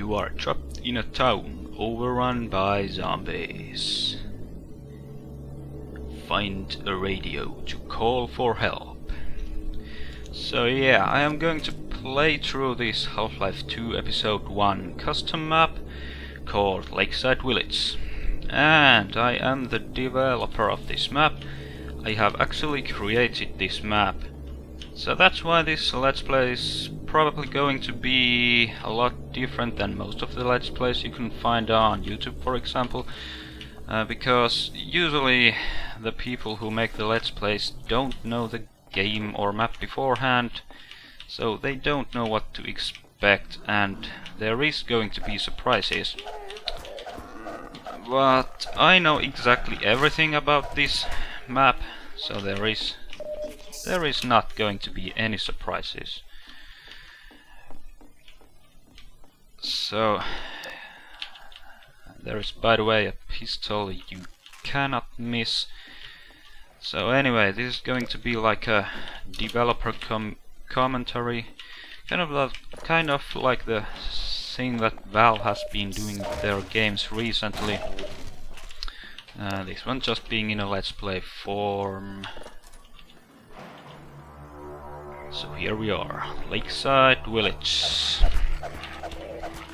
You are trapped in a town overrun by zombies. Find a radio to call for help. So yeah, I am going to play through this Half-Life 2 Episode 1 custom map called Lakeside Village. And I am the developer of this map. I have actually created this map. So that's why this Let's Play is probably going to be a lot different than most of the Let's Plays you can find on YouTube, for example. Because usually the people who make the Let's Plays don't know the game or map beforehand, so they don't know what to expect, and there is going to be surprises. But I know exactly everything about this map, so there is not going to be any surprises. So there is, by the way, a pistol you cannot miss. So anyway, this is going to be like a developer commentary, kind of like the thing that Valve has been doing with their games recently. This one just being in a Let's Play form. So here we are, Lakeside Village.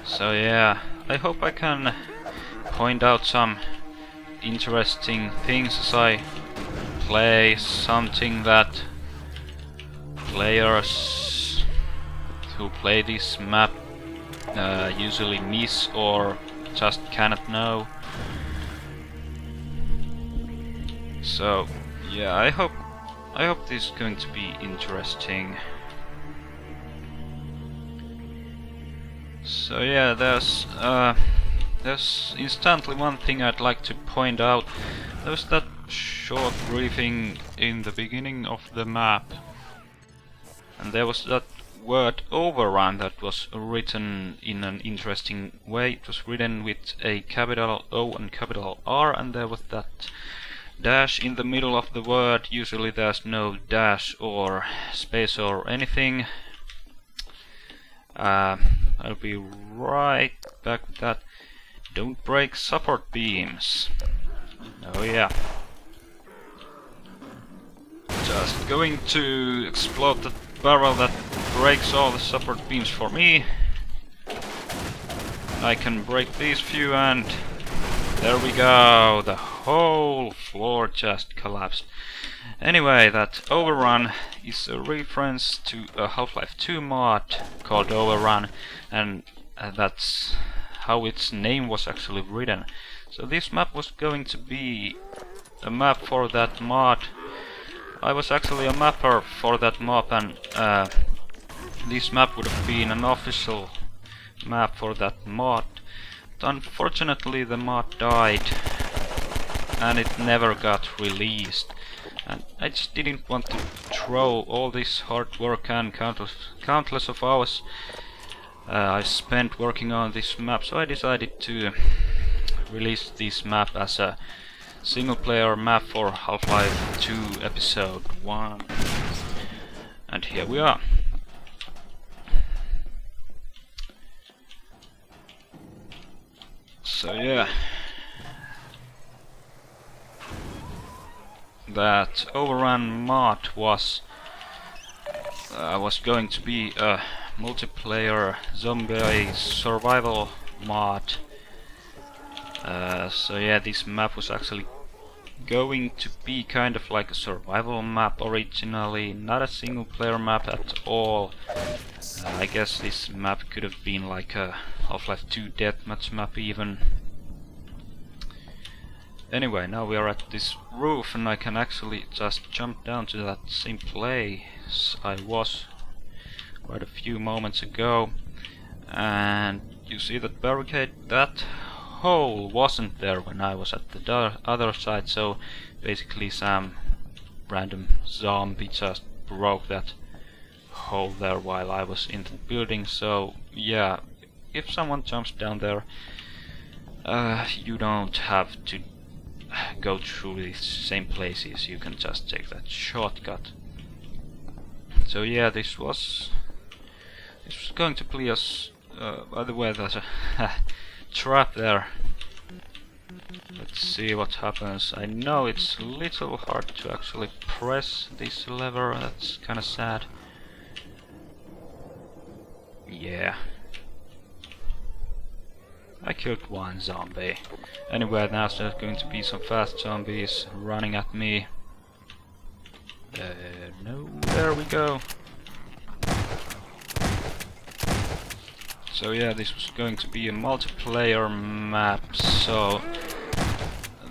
So yeah, I hope I can point out some interesting things as I play, something that players who play this map usually miss or just cannot know. So yeah, I hope this is going to be interesting. So yeah, there's instantly one thing I'd like to point out. There's that short briefing in the beginning of the map, and there was that word overrun that was written in an interesting way. It was written with a capital O and capital R, and there was that dash in the middle of the word. Usually there's no dash or space or anything. I'll be right back with that. Don't break support beams. Oh yeah. Just going to explode the barrel that breaks all the support beams for me. I can break these few, and there we go. The whole floor just collapsed. Anyway, that overrun is a reference to a Half-Life 2 mod called Overrun, and that's how its name was actually written. So this map was going to be a map for that mod. I was actually a mapper for that map, and this map would have been an official map for that mod. But unfortunately the mod died and it never got released. And I just didn't want to throw all this hard work and countless of hours I spent working on this map, so I decided to release this map as a single player map for Half-Life 2 Episode 1. And here we are. So yeah, that Overrun mod was going to be a multiplayer zombie survival mod. So yeah, this map was actually going to be kind of like a survival map originally, not a single player map at all. I guess this map could have been like a Half-Life 2 deathmatch map even. Anyway, now we are at this roof, and I can actually just jump down to that same place I was quite a few moments ago. And you see that barricade? That hole wasn't there when I was at the other side, so basically some random zombie just broke that hole there while I was in the building. So yeah, if someone jumps down there, you don't have to go through these same places, you can just take that shortcut. So yeah, this was going to be By the way, there's a trap there. Let's see what happens. I know it's a little hard to actually press this lever, that's kinda sad. Yeah. I killed one zombie. Anyway, now there's going to be some fast zombies running at me. No, there we go. So yeah, this was going to be a multiplayer map, so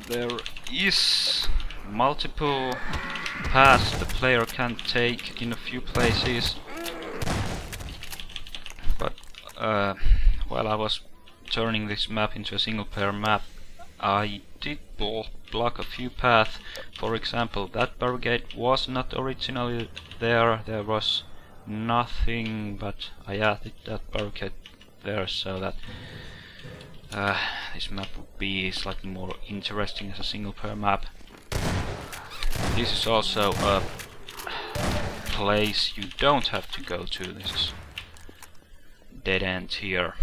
there is multiple paths the player can take in a few places. But while I was turning this map into a single player map, I did block a few paths. For example, that barricade was not originally there. There was nothing, but I added that barricade there so that this map would be slightly more interesting as a single player map. This is also a place you don't have to go to. This is dead end here.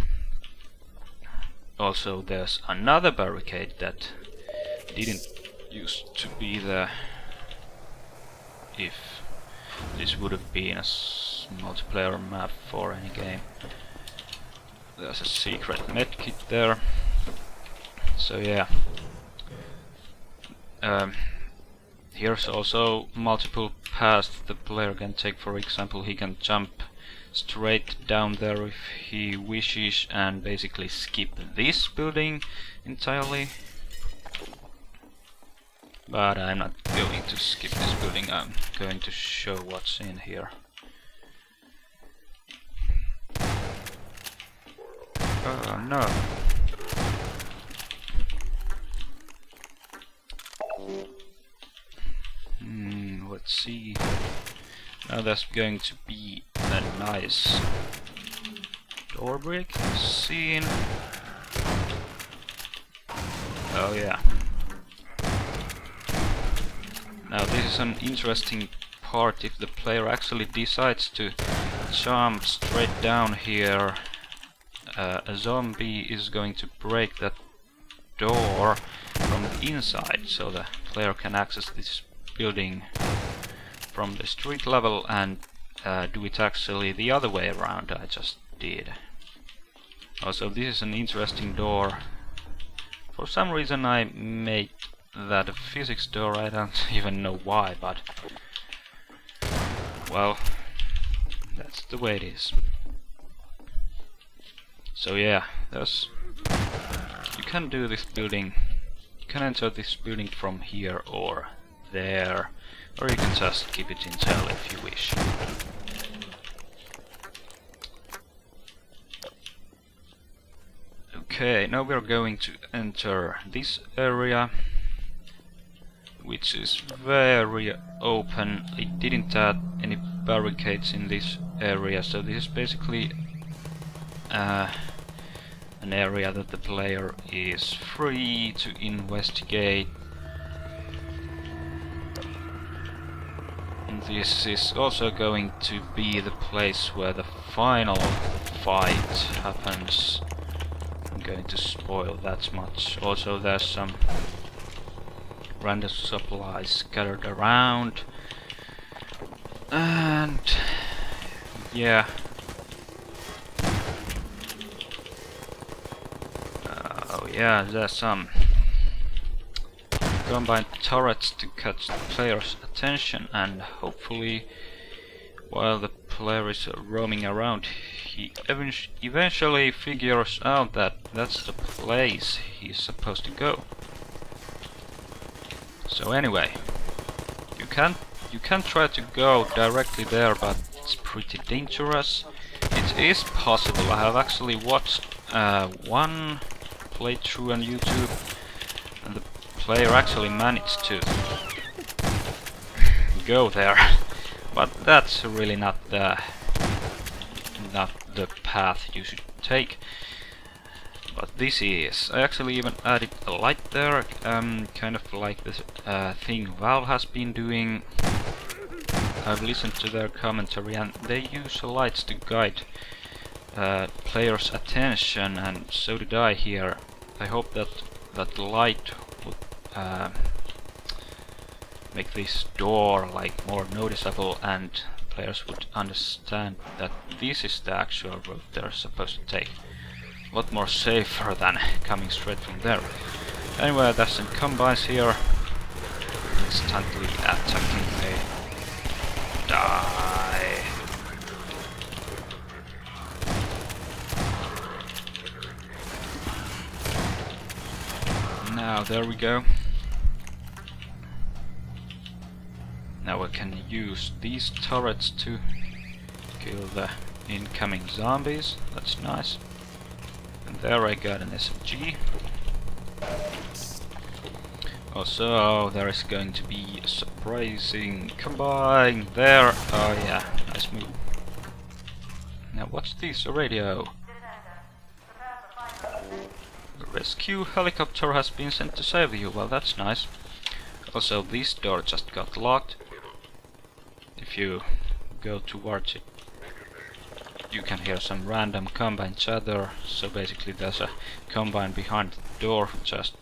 Also, there's another barricade that didn't used to be there. If this would have been a multiplayer map for any game. There's a secret medkit there. So yeah. Here's also multiple paths the player can take. For example, he can jump straight down there if he wishes and basically skip this building entirely. But I'm not going to skip this building, I'm going to show what's in here. Oh no. Let's see. Now there's going to be a nice door break scene. Oh yeah. Now this is an interesting part. If the player actually decides to jump straight down here, a zombie is going to break that door from the inside, so the player can access this building from the street level and do it actually the other way around I just did. Also, this is an interesting door. For some reason I made that a physics door, I don't even know why, but well, that's the way it is. So yeah, you can do this building, you can enter this building from here or there, or you can just keep it intel if you wish. Okay, now we're going to enter this area, which is very open. I didn't add any barricades in this area, so this is basically an area that the player is free to investigate. And this is also going to be the place where the final fight happens. I'm going to spoil that much. Also, there's some random supplies scattered around, and yeah. Oh yeah, there's some combined turrets to catch the player's attention, and hopefully while the player is roaming around he eventually figures out that that's the place he's supposed to go. So anyway, you can try to go directly there, but it's pretty dangerous. It is possible. I have actually watched one playthrough on YouTube, and the player actually managed to go there, but that's really not the path you should take. But this is. I actually even added a light there, kind of like this thing Valve has been doing. I've listened to their commentary and they use lights to guide players' attention, and so did I here. I hope that that light would make this door like more noticeable, and players would understand that this is the actual route they're supposed to take. A lot more safer than coming straight from there. Anyway, there's some combines here. Instantly attacking me. Die! Now, there we go. Now we can use these turrets to kill the incoming zombies. That's nice. And there I got an SMG. Also, there is going to be a surprising combine there. Oh yeah, nice move. Now what's this? A radio. The rescue helicopter has been sent to save you. Well, that's nice. Also, this door just got locked. If you go towards it, you can hear some random combine chatter. So basically there's a combine behind the door just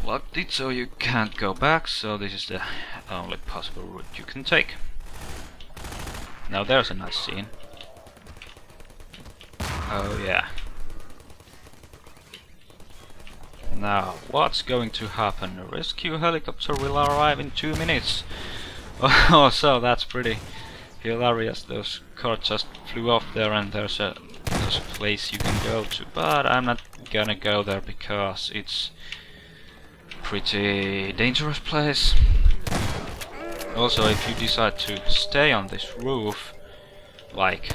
locked it, so you can't go back. So this is the only possible route you can take. Now there's a nice scene. Oh yeah. Now what's going to happen? A rescue helicopter will arrive in 2 minutes. Oh, so that's pretty hilarious. Those cars just flew off there, and there's a place you can go to, but I'm not gonna go there because it's pretty dangerous place. Also, if you decide to stay on this roof, like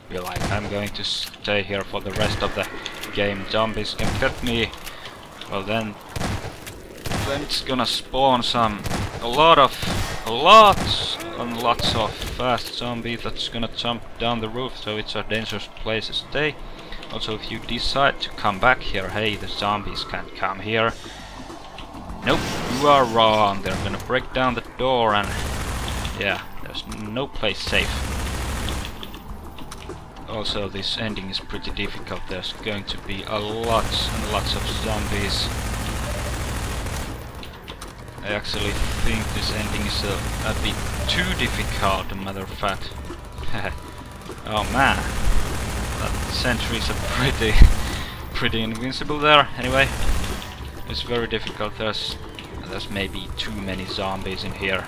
be like, I'm going to stay here for the rest of the game, zombies can get me, well then it's gonna spawn lots of fast zombies that's gonna jump down the roof, so it's a dangerous place to stay. Also, if you decide to come back here, hey, the zombies can't come here. Nope, you are wrong. They're gonna break down the door, and yeah, there's no place safe. Also, this ending is pretty difficult. There's going to be lots and lots of zombies. I actually think this ending is a bit too difficult, as a matter of fact. Oh man, that sentries are pretty invincible there. Anyway, it's very difficult. There's maybe too many zombies in here.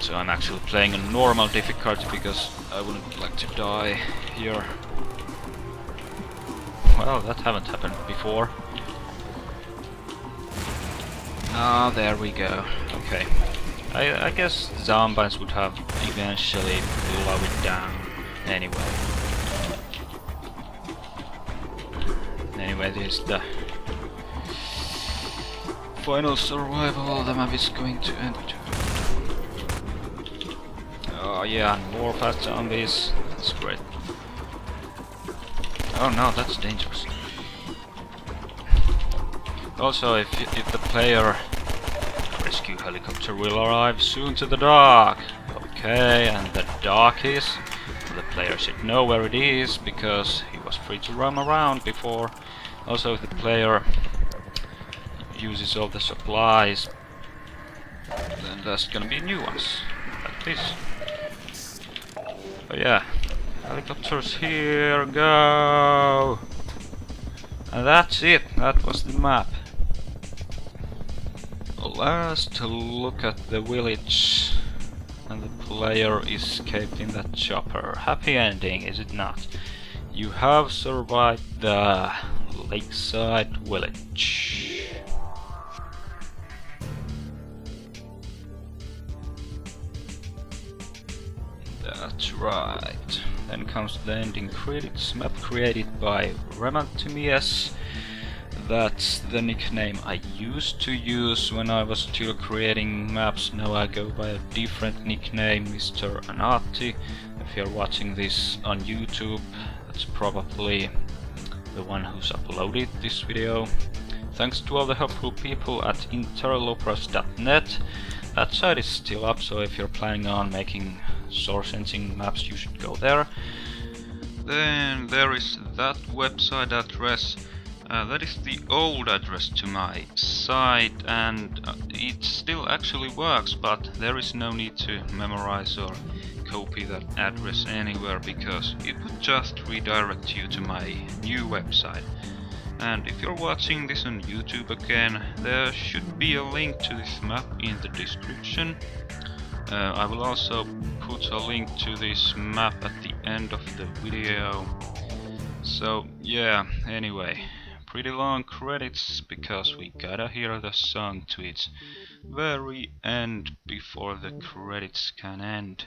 So I'm actually playing a normal difficulty because I wouldn't like to die here. Well, that haven't happened before. Ah, there we go. Okay. I guess zombies would have eventually blow it down anyway. Anyway, this is the final survival the map is going to end. Oh yeah, and more fast zombies. That's great. Oh no, that's dangerous. Also, if the player rescue helicopter will arrive soon to the dock. Okay, and the dock is, the player should know where it is because he was free to roam around before. Also, if the player uses all the supplies, then there's gonna be new ones like this. Oh yeah, helicopters here, go! And that's it, that was the map. Last look at the village, and the player escaped in that chopper. Happy ending, is it not? You have survived the Lakeside Village. That's right. Then comes the ending credits. Map created by Remantimias. That's the nickname I used to use when I was still creating maps. Now I go by a different nickname, Mr. Anati. If you're watching this on YouTube, that's probably the one who's uploaded this video. Thanks to all the helpful people at interlopers.net. that site is still up, so if you're planning on making source engine maps, you should go there. Then there is that website address. That is the old address to my site, and it still actually works, but there is no need to memorize or copy that address anywhere, because it would just redirect you to my new website. And if you're watching this on YouTube again, there should be a link to this map in the description. I will also put a link to this map at the end of the video. So yeah, anyway, pretty long credits because we gotta hear the song to its very end before the credits can end.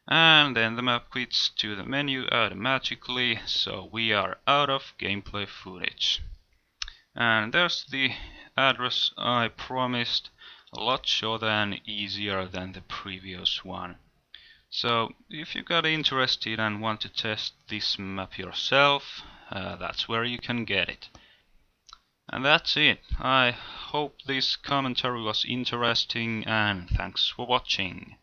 And then the map quits to the menu automatically, so we are out of gameplay footage. And there's the address I promised, a lot shorter and easier than the previous one. So if you got interested and want to test this map yourself, that's where you can get it. And that's it. I hope this commentary was interesting, and thanks for watching.